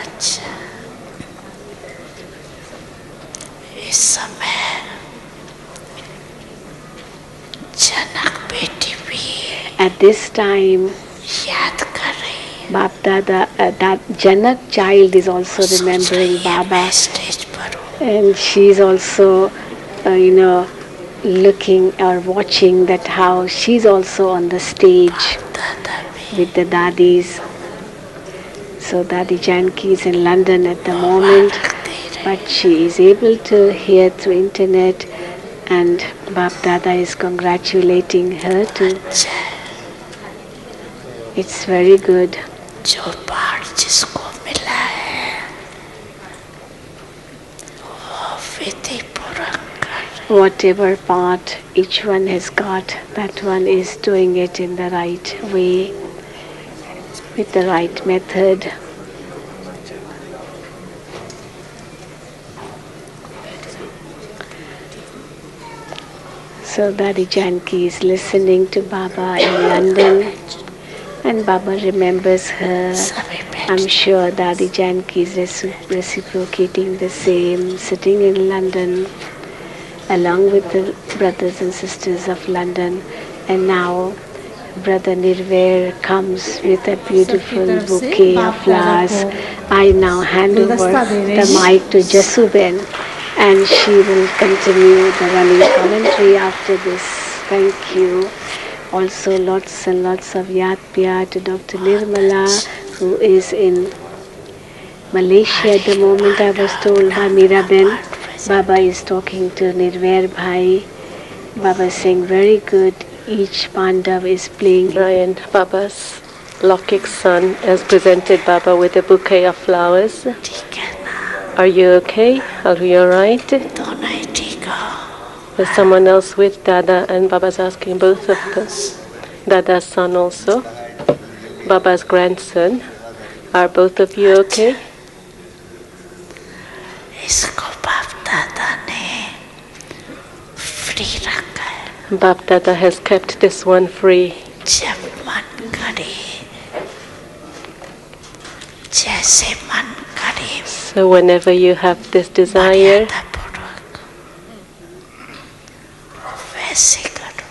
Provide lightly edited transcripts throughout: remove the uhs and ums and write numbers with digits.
अच्छा, इस समय जनक बेटी भी at this time याद कर रही है. Bap Dada, that Janak child is also remembering Baba, stage पर हूँ. and she's also looking or watching that how she's also on the stage दादा भी with the dadis. So Dadi Janki is in London at the moment, but she is able to hear through internet, and Bap Dada is congratulating her too. अच्छा है. It's very good. जो पाठ जिसको मिला है वो विधि पूर्वक कर. Whatever part each one has got, that one is doing it in the right way, with the right method. So Dadi Janki is listening to Baba in London, and Baba remembers her. सभी बैठ I'm sure Dadi Janki is reciprocating the same, sitting in London along with the brothers and sisters of London. And now Brother Nirvair comes with a beautiful bouquet of flowers. I now hand over the mic to Jasuben, and she will continue the running commentary after this. Thank you. Also lots and lots of Yad Pyar to Dr. Nirmala, who is in Malaysia at the moment. I was told by Miraben. Baba is talking to Nirvair Bhai. Baba is saying very good. Each Pandav is playing. Ryan, Baba's Lokik son has presented Baba with a bouquet of flowers. ठीक है ना. Are you okay? Are you alright? दोनों ही ठीक हो. There's someone else with Dada, and Baba's asking both of them. Dada's son also. Baba's grandson. Are both of you okay? इसको बाप दादा ने फ्री रखा है. Bap Dada has kept this one free. जब मन करे, जैसे मन करे, So whenever you have this desire, मर्यादा पूर्वक वैसे करो.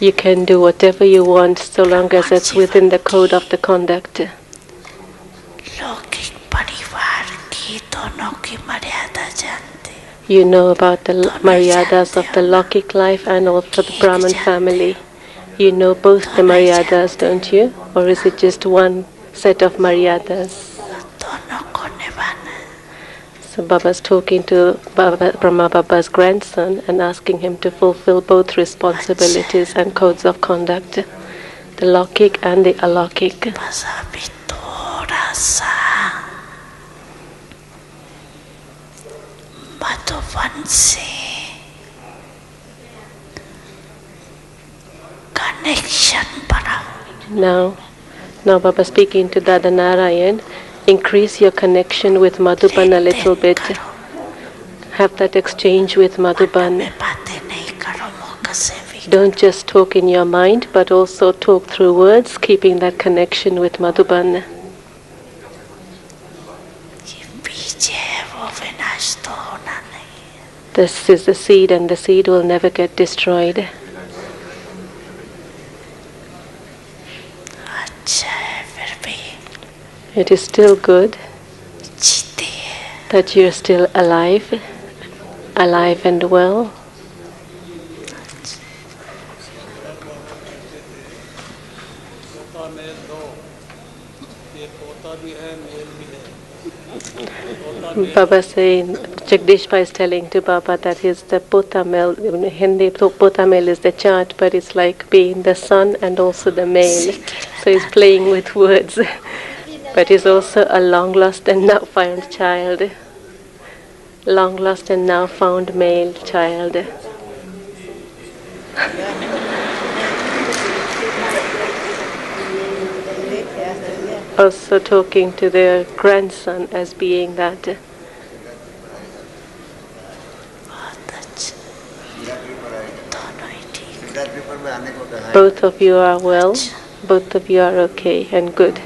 you can do whatever you want so long as it's within the code of the conduct. लौकिक परिवार की दोनों की मर्यादा जानते हो. You know about the maryadas of the Lokik life and also the Brahman family. You know both the maryadas, don't you? Or is it just one set of maryadas? दोनों को निभाना. So Baba's talking to Brahma Baba's grandson and asking him to fulfill both responsibilities and codes of conduct, the Lokik and the Alokik. बस अभी थोड़ा सा मधुबन से connection बढ़ाओ. Now Baba speaking to Dada Narayan, increase your connection with Madhuban a little bit. Have that exchange with Madhuban. बातें नहीं करो मुख से भी. Don't just talk in your mind, but also talk through words, keeping that connection with Madhuban. ये बीज है वो विनाश तो होना नहीं. This is the seed, and the seed will never get destroyed. अच्छा है फिर भी It is still good जीते हैं. that you're still alive and well. Baba saying, Jagdishpa is telling to Baba that he's the Potamel. In Hindi, Potamel is the chart, but it's like being the son and also the male. So he's playing with words. But he's also a long lost and now found child. Long lost and now found male child. Also talking to their grandson as being that. बहुत अच्छा. दोनों ही ठीक. Both of you are well, both of you are okay and good.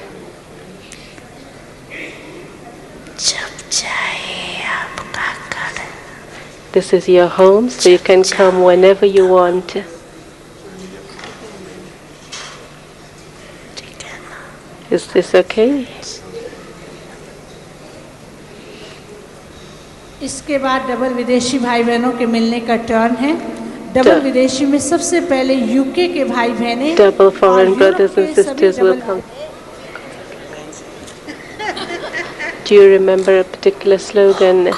This is your home, so you can come whenever you want. Is this okay? इसके बाद double विदेशी भाई बहनों के मिलने का टर्न है। डबल विदेशी में सबसे पहले यूके के भाई बहनें, double foreign brothers and sisters will come. Do you remember a particular slogan?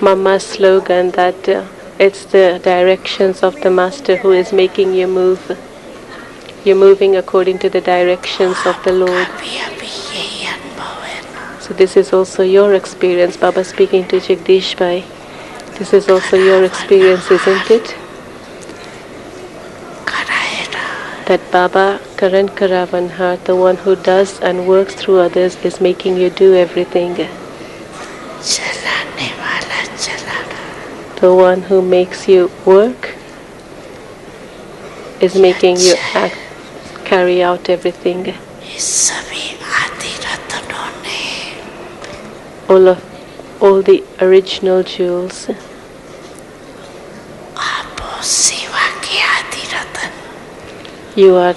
Mama's slogan that it's the directions of the Master who is making you move. You're moving according to the directions of the Lord. So this is also your experience. Baba speaking to Jagdish Bhai. This is also your experience, isn't it? That Baba Karan Karavanhar, the one who does and works through others, is making you do everything. The one who makes you work is making you act, carry out everything. All the original jewels. You are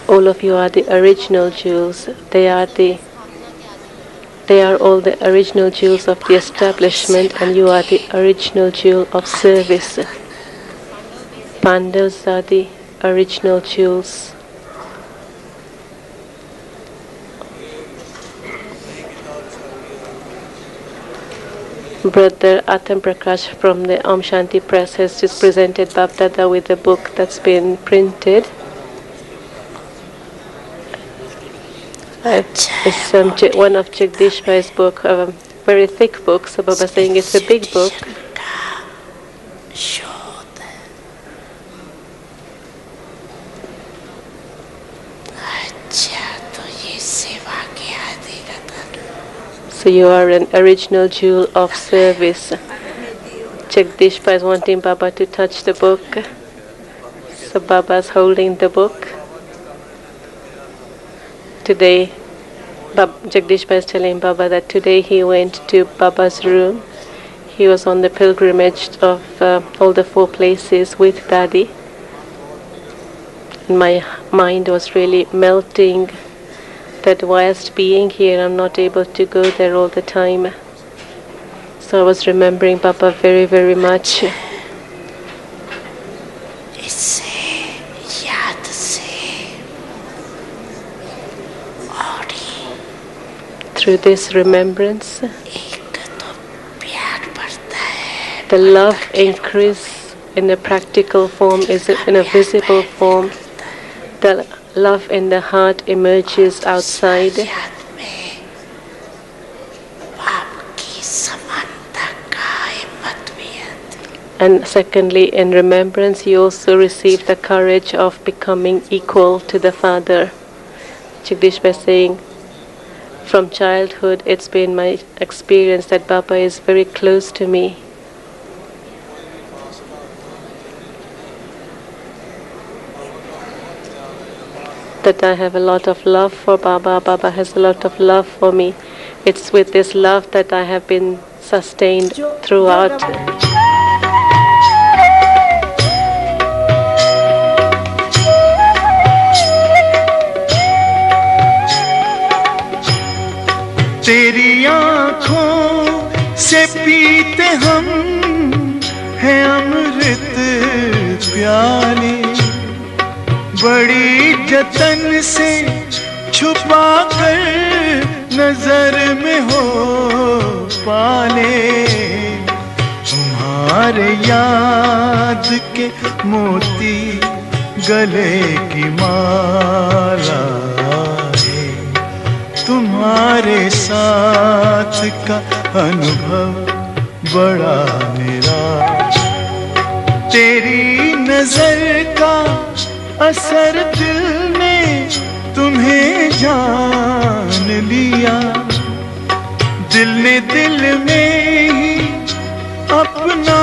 all of you are the original jewels. They are all the original jewels of the establishment, and you are the original jewel of service. Pandavas are the original jewels. Brother Atam Prakash from the Om Shanti Press has just presented Bapdada with a book that's been printed. It's one of Jagdish Bhai's book, a very thick book, so Baba saying it's a big book. So you are an original jewel of service. Jagdish Bhai is wanting Baba to touch the book. So Baba is holding the book. Today, Jagdish Bhai is telling Baba that today he went to Baba's room. He was on the pilgrimage of all the 4 places with Daddy. My mind was really melting that whilst being here, I'm not able to go there all the time. So I was remembering Baba very, very much. Through this remembrance, the love increase in a practical form, is in a visible form. The love in the heart emerges outside. And secondly, in remembrance, you also receive the courage of becoming equal to the Father. Jagdish Bhai saying, from childhood, it's been my experience that Baba is very close to me. That I have a lot of love for Baba. Baba has a lot of love for me. It's with this love that I have been sustained throughout. तेरी आँखों से पीते हम हैं अमृत प्याले, बड़ी जतन से छुपा कर नजर में हो पाले। तुम्हारे याद के मोती गले की माला, तुम्हारे साथ का अनुभव बड़ा मेरा। तेरी नजर का असर दिल ने तुम्हें जान लिया, दिल ने दिल में ही अपना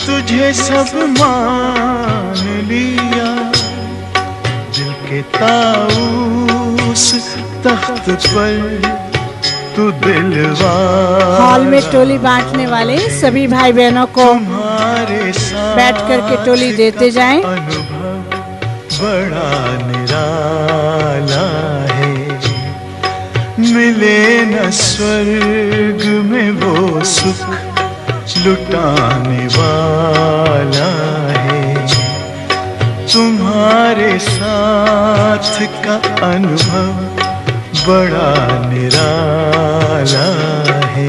तुझे सब मान लिया। दिल के ताऊस तख्त पर तू दिलवाला हॉल में टोली बांटने वाले सभी भाई बहनों को तुम्हारे साथ बैठ करके टोली देते जाएं। अनुभव बड़ा निराला है, मिले न स्वर्ग में वो सुख लुटाने वाला है। तुम्हारे साथ का अनुभव बड़ा निराला है।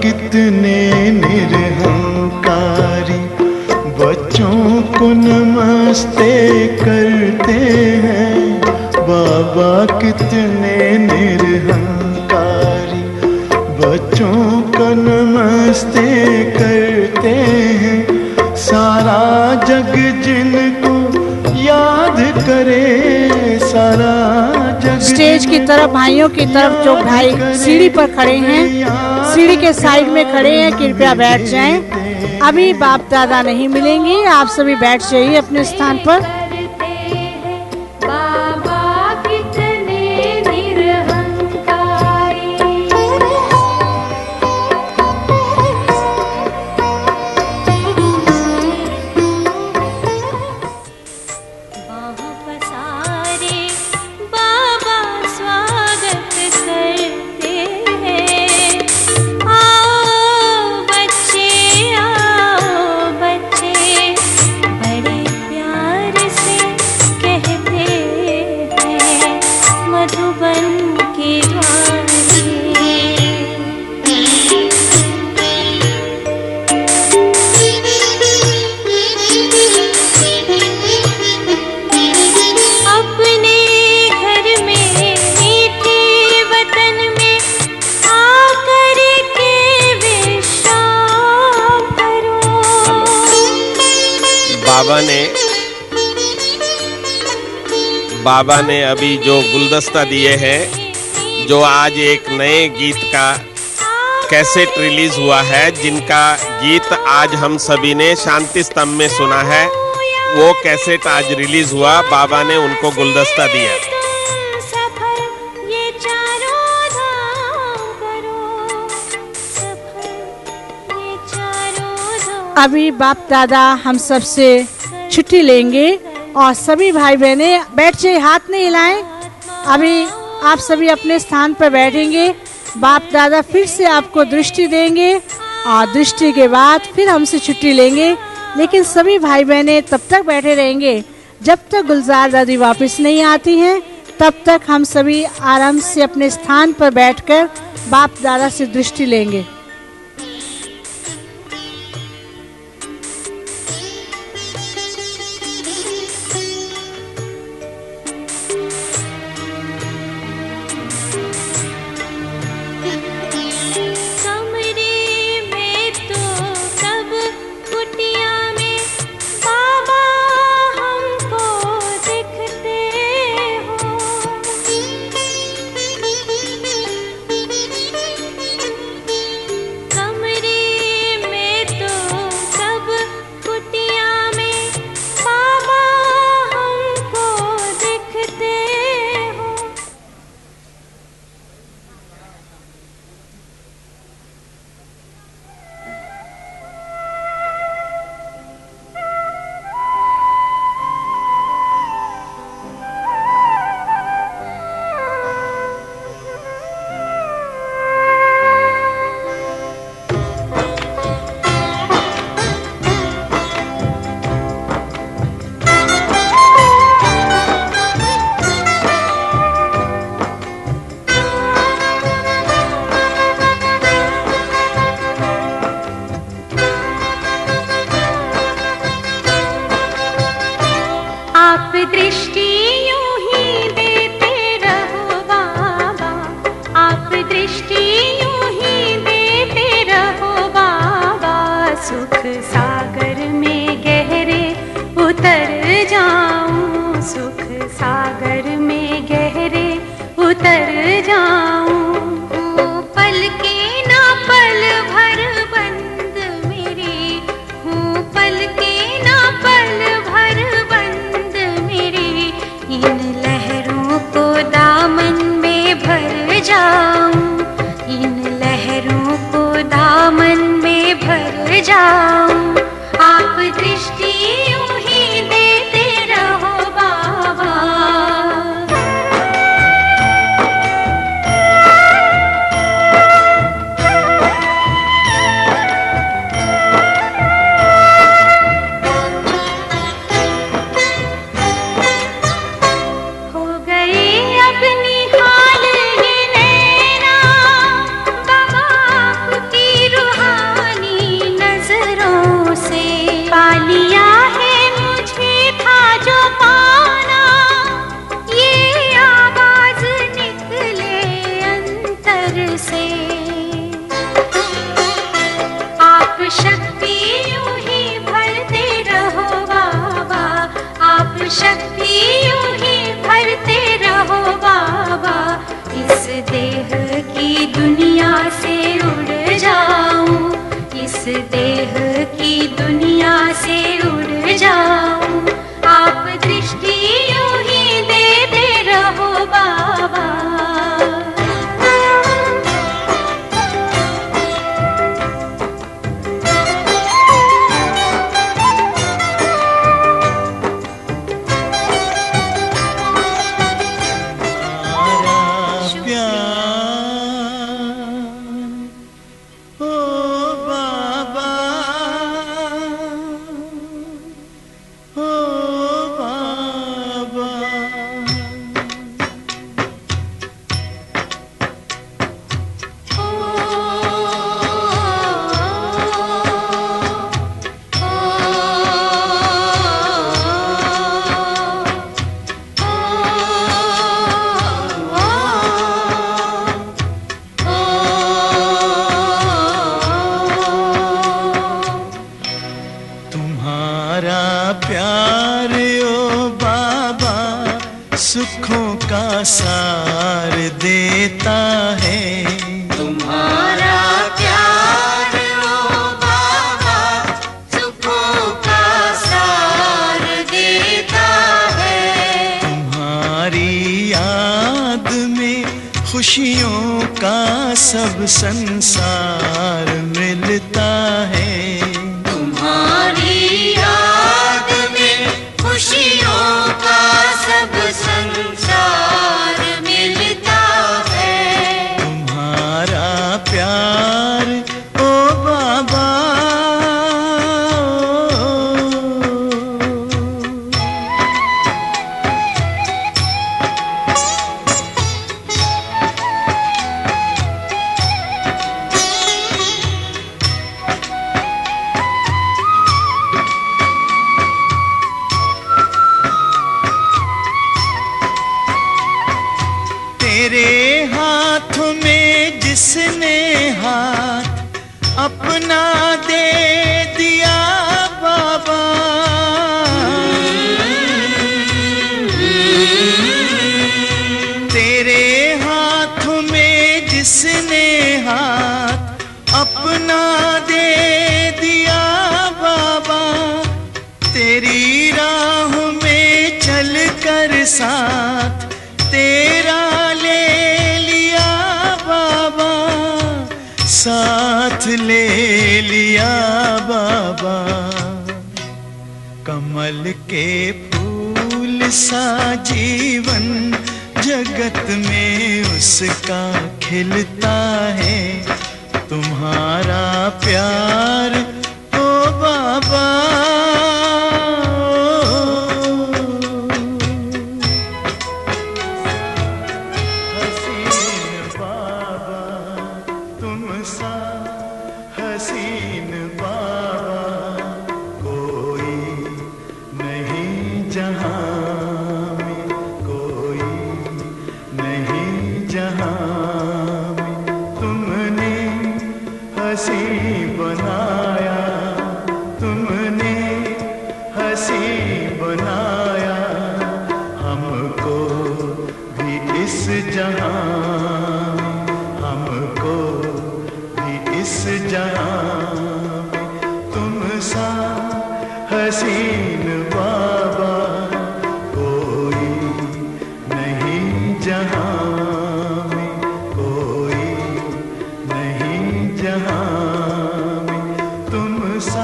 कितने निरहंकारी बच्चों को नमस्ते करते हैं। बाबा कितने निरहंकारी बच्चों को नमस्ते करते हैं। सारा जग जिनको याद करे, सारा जग स्टेज की तरफ भाइयों की तरफ जो भाई सीढ़ी पर खड़े हैं, सीढ़ी के साइड में खड़े हैं, कृपया बैठ जाएं। अभी बाप दादा नहीं मिलेंगे, आप सभी बैठ जाइए अपने स्थान पर। बाबा ने अभी जो गुलदस्ता दिए हैं, जो आज एक नए गीत का कैसेट रिलीज हुआ है, जिनका गीत आज हम सभी ने शांति स्तंभ में सुना है, वो कैसेट आज रिलीज हुआ। बाबा ने उनको गुलदस्ता दिया। अभी बाप दादा हम सबसे छुट्टी लेंगे और सभी भाई बहने बैठ जाइए, हाथ नहीं हिलाएं। अभी आप सभी अपने स्थान पर बैठेंगे। बाप दादा फिर से आपको दृष्टि देंगे और दृष्टि के बाद फिर हमसे छुट्टी लेंगे। लेकिन सभी भाई बहने तब तक बैठे रहेंगे जब तक गुलजार दादी वापस नहीं आती हैं। तब तक हम सभी आराम से अपने स्थान पर बैठकर बाप दादा से दृष्टि लेंगे। जाऊं, आप दृष्टि यूं ही देते रहो बाबा। शक्ति यूं ही भरते रहो बाबा, इस देह की दुनिया से उड़ जाऊं, इस देह की दुनिया से उड़ जाऊं, आप दृष्टि यूं ही देते रहो बाबा। सुखों का सार देता है, तुम्हारा प्यार ओ बाबा सुखों का सार देता है। तुम्हारी याद में खुशियों का सब संसार मिलता है, तुम्हारी याद में खुशियों का सब संसार मिलता है। तुम्हारा प्यार ओ बाबा, तेरे हाथों में जिसने हाथ अपना दे दिया बाबा, तेरे हाथों में जिसने हाथ अपना दे दिया बाबा, तेरी राह में चल कर साथ तेरा ले लिया बाबा, साथ ले लिया बाबा। कमल के फूल सा जीवन जगत में उसका खिलता है, तुम्हारा प्यार ओ बाबा। हसीन बाबा कोई नहीं जहां में, कोई नहीं जहां में, तुमने हसी बनाया, तुमने हसी बनाया, हमको भी इस जहां में, हमको इस जहां में तुम सा हसीन बाबा कोई नहीं जहां में, कोई नहीं जहां में, तुम सा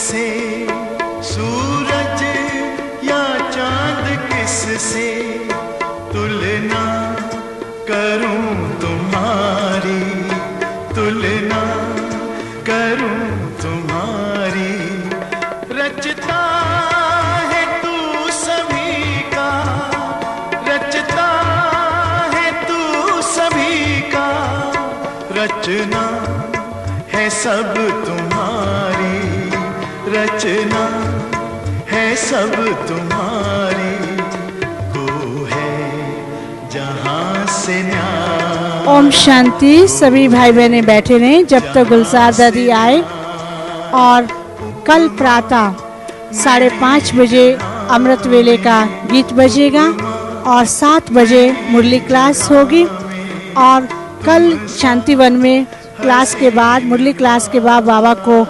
से, सूरज या चांद किससे तुलना करूं तुम्हारी, तुलना करूं तुम्हारी। रचता है तू सभी का, रचता है तू सभी का, रचना है सब तुम्हारी, रचना है सब तुम्हारी। तू है जहां से न्याय। ओम शांति। सभी भाई बहने बैठे रहें जब तक गुलजार दादी आए। और कल प्रातः 5:30 बजे अमृत वेले का गीत बजेगा और 7 बजे मुरली क्लास होगी। और कल शांतिवन में क्लास के बाद, मुरली क्लास के बाद बाबा को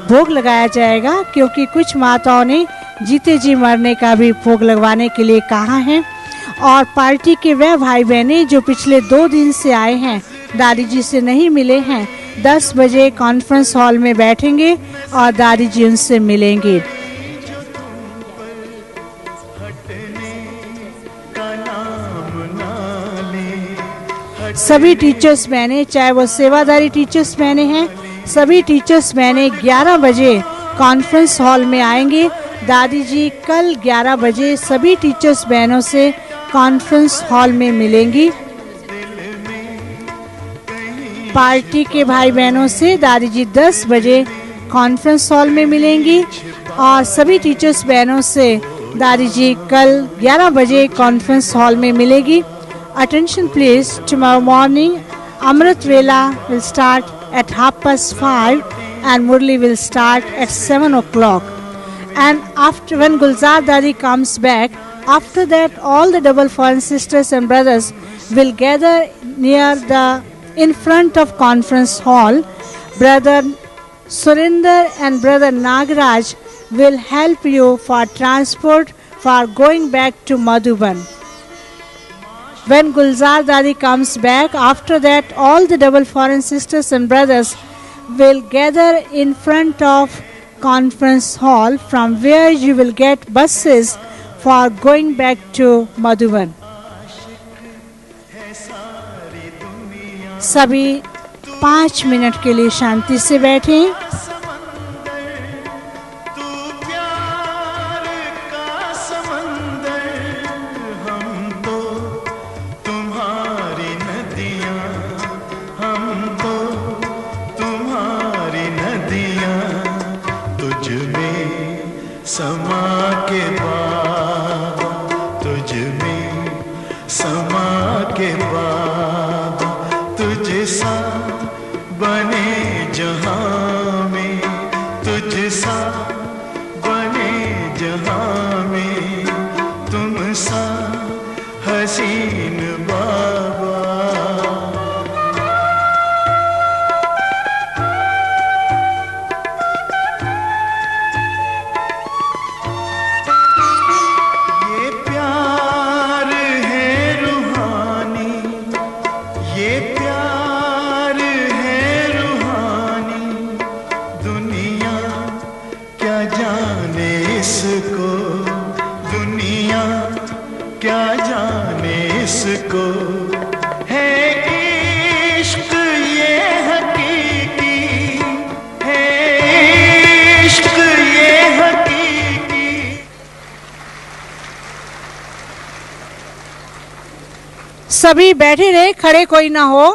भोग लगाया जाएगा, क्योंकि कुछ माताओं ने जीते जी मरने का भी भोग लगवाने के लिए कहा है। और पार्टी के वह भाई बहने जो पिछले 2 दिन से आए हैं, दादी जी से नहीं मिले हैं, 10 बजे कॉन्फ्रेंस हॉल में बैठेंगे और दादी जी उनसे मिलेंगे। सभी टीचर्स बहने, चाहे वो सेवादारी टीचर्स बहने हैं, सभी टीचर्स बहने 11 बजे कॉन्फ्रेंस हॉल में आएंगे। दादी जी कल 11 बजे सभी टीचर्स बहनों से कॉन्फ्रेंस हॉल में मिलेंगी। पार्टी के भाई बहनों से दादी जी 10 बजे कॉन्फ्रेंस हॉल में मिलेंगी और सभी टीचर्स बहनों से दादी जी कल 11 बजे कॉन्फ्रेंस हॉल में मिलेगी। Attention please, tomorrow morning Amrit Vela will start at 5:30 and Murli will start at 7 o'clock. And after, when Gulzar Dadi comes back, after that all the double foreign sisters and brothers will gather near the in front of conference hall. Brother Surinder and Brother Nagaraj will help you for transport for going back to Madhuban. When Gulzar Dadi comes back, after that all the double foreign sisters and brothers will gather in front of conference hall, from where you will get buses for going back to Madhuban. सभी 5 minute के लिए शांति से बैठें। सभी बैठे रहे, खड़े कोई ना हो।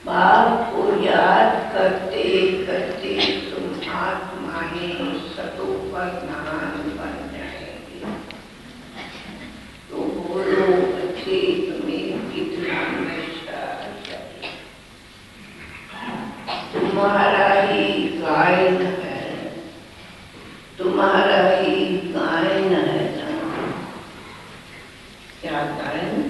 बाप को याद करते करते तुम आत्माएं सतोपर नान बन जाएंगे। तो बोलो बच्चे, तुम्हें कितना नशा चाहिए? तुम्हारा ही गायन है, तुम्हारा ही गायन है ना? क्या गायन?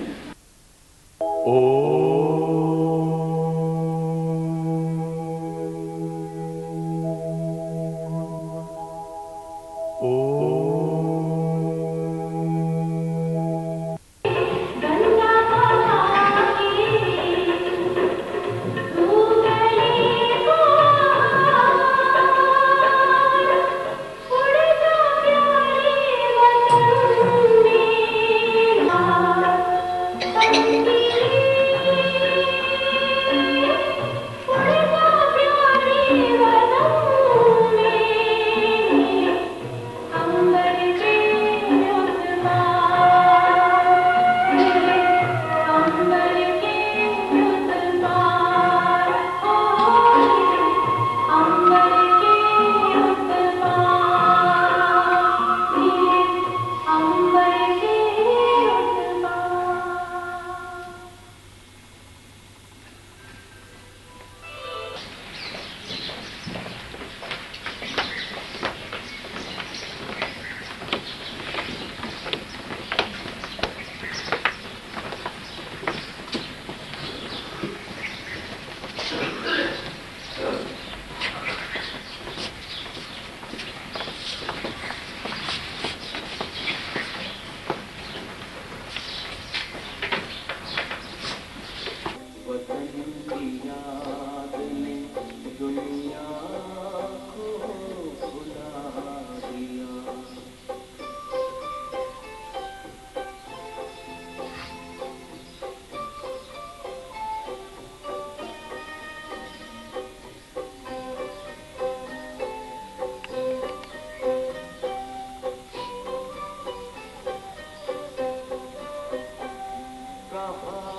कहाँ